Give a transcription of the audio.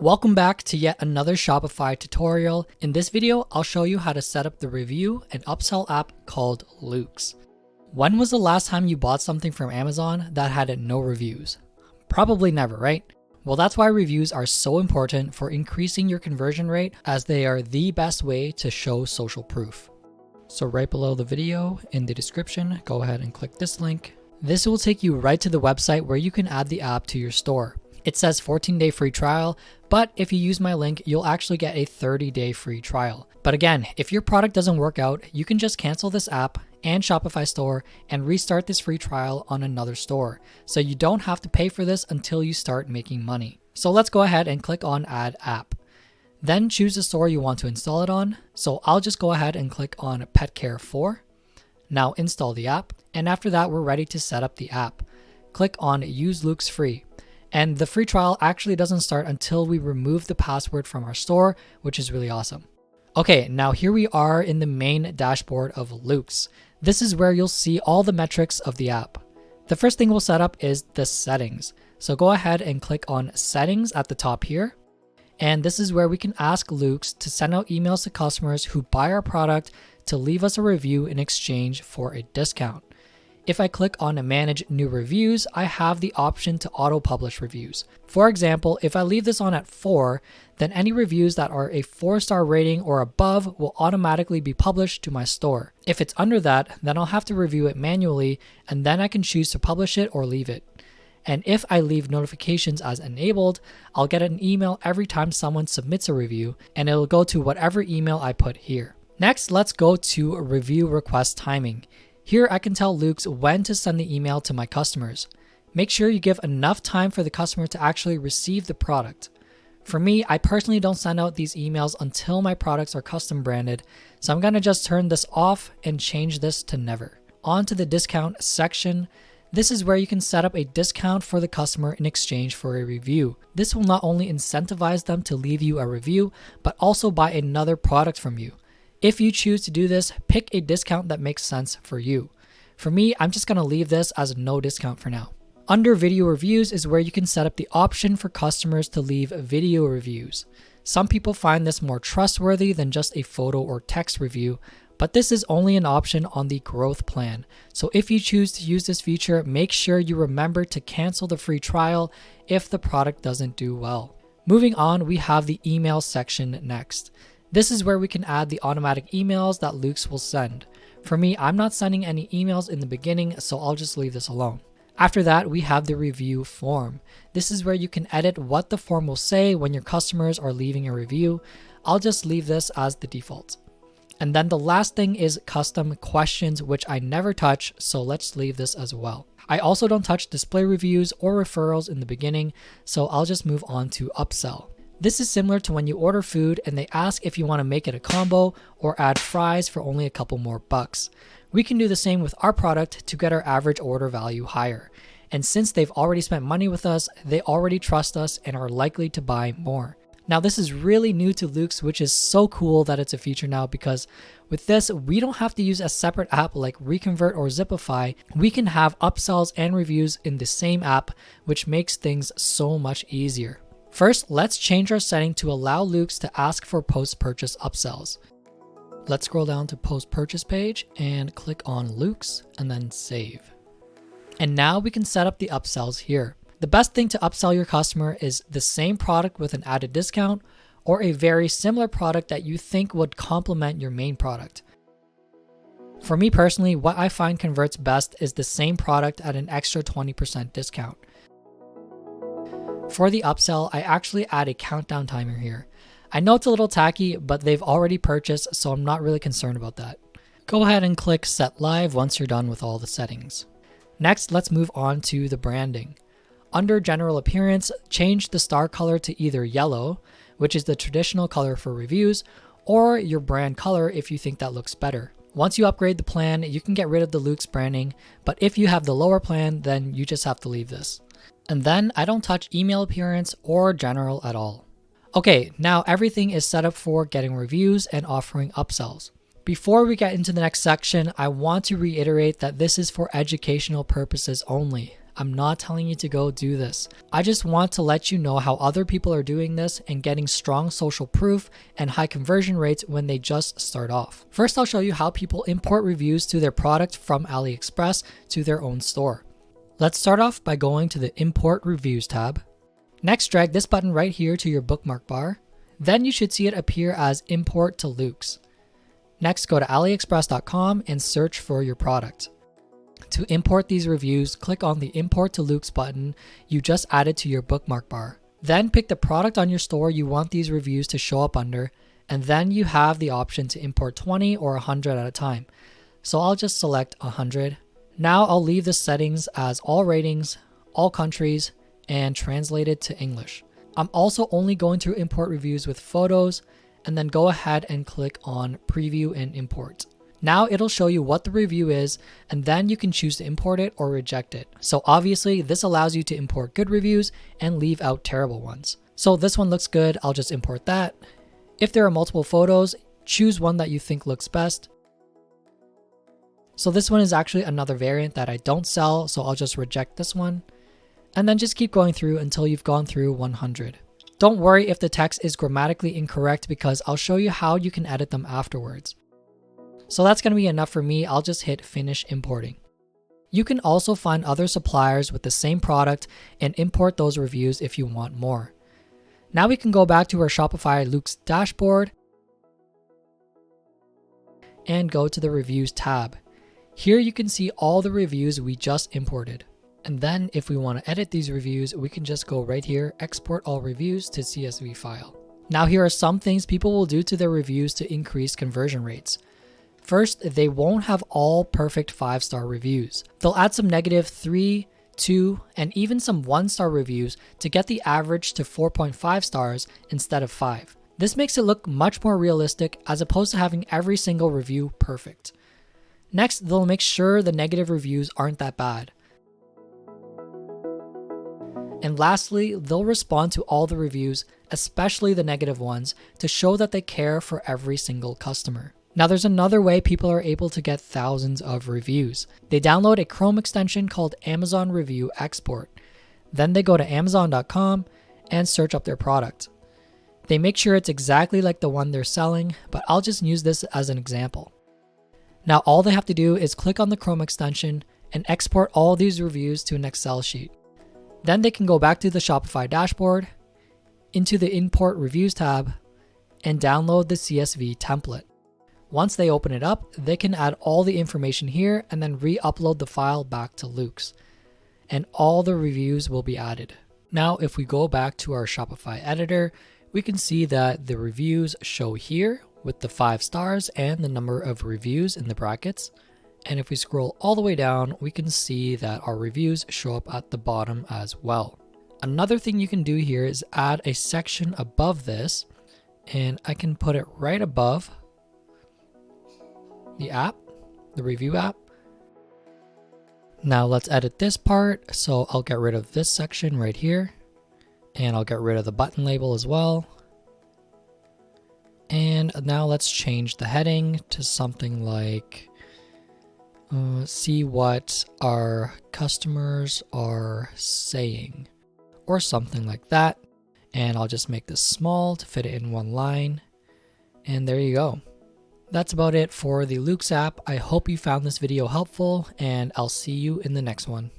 Welcome back to yet another Shopify tutorial. In this video, I'll show you how to set up the review and upsell app called Loox. When was the last time you bought something from Amazon that had no reviews? Probably never, right? Well, that's why reviews are so important for increasing your conversion rate, as they are the best way to show social proof. So right below the video in the description, go ahead and click this link. This will take you right to the website where you can add the app to your store. It says 14-day free trial, but if you use my link, you'll actually get a 30-day free trial. But again, if your product doesn't work out, you can just cancel this app and Shopify store and restart this free trial on another store. So you don't have to pay for this until you start making money. So let's go ahead and click on Add App. Then choose the store you want to install it on. So I'll just go ahead and click on Petcare 4. Now install the app, and after that, we're ready to set up the app. Click on Use Loox Free. And the free trial actually doesn't start until we remove the password from our store, which is really awesome. Okay, now here we are in the main dashboard of Loox. This is where you'll see all the metrics of the app. The first thing we'll set up is the settings. So go ahead and click on Settings at the top here. And this is where we can ask Loox to send out emails to customers who buy our product to leave us a review in exchange for a discount. If I click on Manage New Reviews, I have the option to auto-publish reviews. For example, if I leave this on at 4, then any reviews that are a 4-star rating or above will automatically be published to my store. If it's under that, then I'll have to review it manually, and then I can choose to publish it or leave it. And if I leave notifications as enabled, I'll get an email every time someone submits a review, and it'll go to whatever email I put here. Next, let's go to review request timing. Here I can tell Loox when to send the email to my customers. Make sure you give enough time for the customer to actually receive the product. For me, I personally don't send out these emails until my products are custom branded, so I'm gonna just turn this off and change this to never. On to the discount section. This is where you can set up a discount for the customer in exchange for a review. This will not only incentivize them to leave you a review, but also buy another product from you. If you choose to do this, pick a discount that makes sense for you. For me, I'm just gonna leave this as no discount for now. Under video reviews is where you can set up the option for customers to leave video reviews. Some people find this more trustworthy than just a photo or text review, but this is only an option on the growth plan. So if you choose to use this feature, make sure you remember to cancel the free trial if the product doesn't do well. Moving on, we have the email section next. This is where we can add the automatic emails that Loox will send. For me, I'm not sending any emails in the beginning, so I'll just leave this alone. After that, we have the review form. This is where you can edit what the form will say when your customers are leaving a review. I'll just leave this as the default. And then the last thing is custom questions, which I never touch, so let's leave this as well. I also don't touch display reviews or referrals in the beginning, so I'll just move on to upsell. This is similar to when you order food and they ask if you want to make it a combo or add fries for only a couple more bucks. We can do the same with our product to get our average order value higher. And since they've already spent money with us, they already trust us and are likely to buy more. Now this is really new to Loox, which is so cool that it's a feature now, because with this, we don't have to use a separate app like Reconvert or Zipify. We can have upsells and reviews in the same app, which makes things so much easier. First, let's change our setting to allow Loox to ask for post-purchase upsells. Let's scroll down to post-purchase page and click on Loox and then save. And now we can set up the upsells here. The best thing to upsell your customer is the same product with an added discount or a very similar product that you think would complement your main product. For me personally, what I find converts best is the same product at an extra 20% discount. For the upsell, I actually add a countdown timer here. I know it's a little tacky, but they've already purchased, so I'm not really concerned about that. Go ahead and click Set Live once you're done with all the settings. Next, let's move on to the branding. Under General Appearance, change the star color to either yellow, which is the traditional color for reviews, or your brand color if you think that looks better. Once you upgrade the plan, you can get rid of the Loox branding, but if you have the lower plan, then you just have to leave this. And then I don't touch email appearance or general at all. Okay, now everything is set up for getting reviews and offering upsells. Before we get into the next section, I want to reiterate that this is for educational purposes only. I'm not telling you to go do this. I just want to let you know how other people are doing this and getting strong social proof and high conversion rates when they just start off. First, I'll show you how people import reviews to their product from AliExpress to their own store. Let's start off by going to the Import Reviews tab. Next, drag this button right here to your bookmark bar. Then you should see it appear as Import to Loox. Next, go to aliexpress.com and search for your product. To import these reviews, click on the Import to Loox button you just added to your bookmark bar. Then pick the product on your store you want these reviews to show up under, and then you have the option to import 20 or 100 at a time. So I'll just select 100. Now I'll leave the settings as all ratings, all countries, and translated to English. I'm also only going to import reviews with photos, and then go ahead and click on Preview and Import. Now it'll show you what the review is, and then you can choose to import it or reject it. So obviously this allows you to import good reviews and leave out terrible ones. So this one looks good, I'll just import that. If there are multiple photos, choose one that you think looks best. So this one is actually another variant that I don't sell, so I'll just reject this one. And then just keep going through until you've gone through 100. Don't worry if the text is grammatically incorrect because I'll show you how you can edit them afterwards. So that's going to be enough for me. I'll just hit finish importing. You can also find other suppliers with the same product and import those reviews if you want more. Now we can go back to our Shopify Loox dashboard and go to the reviews tab. Here you can see all the reviews we just imported. And then if we want to edit these reviews, we can just go right here, export all reviews to CSV file. Now here are some things people will do to their reviews to increase conversion rates. First, they won't have all perfect 5-star reviews. They'll add some negative 3, 2, and even some 1-star reviews to get the average to 4.5 stars instead of 5. This makes it look much more realistic as opposed to having every single review perfect. Next, they'll make sure the negative reviews aren't that bad. And lastly, they'll respond to all the reviews, especially the negative ones, to show that they care for every single customer. Now there's another way people are able to get thousands of reviews. They download a Chrome extension called Amazon Review Export. Then they go to Amazon.com and search up their product. They make sure it's exactly like the one they're selling, but I'll just use this as an example. Now all they have to do is click on the Chrome extension and export all these reviews to an Excel sheet. Then they can go back to the Shopify dashboard, into the Import Reviews tab, and download the CSV template. Once they open it up, they can add all the information here and then re-upload the file back to Loox. And all the reviews will be added. Now, if we go back to our Shopify editor, we can see that the reviews show here with the 5 stars and the number of reviews in the brackets. And if we scroll all the way down, we can see that our reviews show up at the bottom as well. Another thing you can do here is add a section above this, and I can put it right above the app, the review app. Now let's edit this part. So I'll get rid of this section right here, and I'll get rid of the button label as well. And now let's change the heading to something like, see what our customers are saying, or something like that. And I'll just make this small to fit it in one line. And there you go. That's about it for the Loox app. I hope you found this video helpful, and I'll see you in the next one.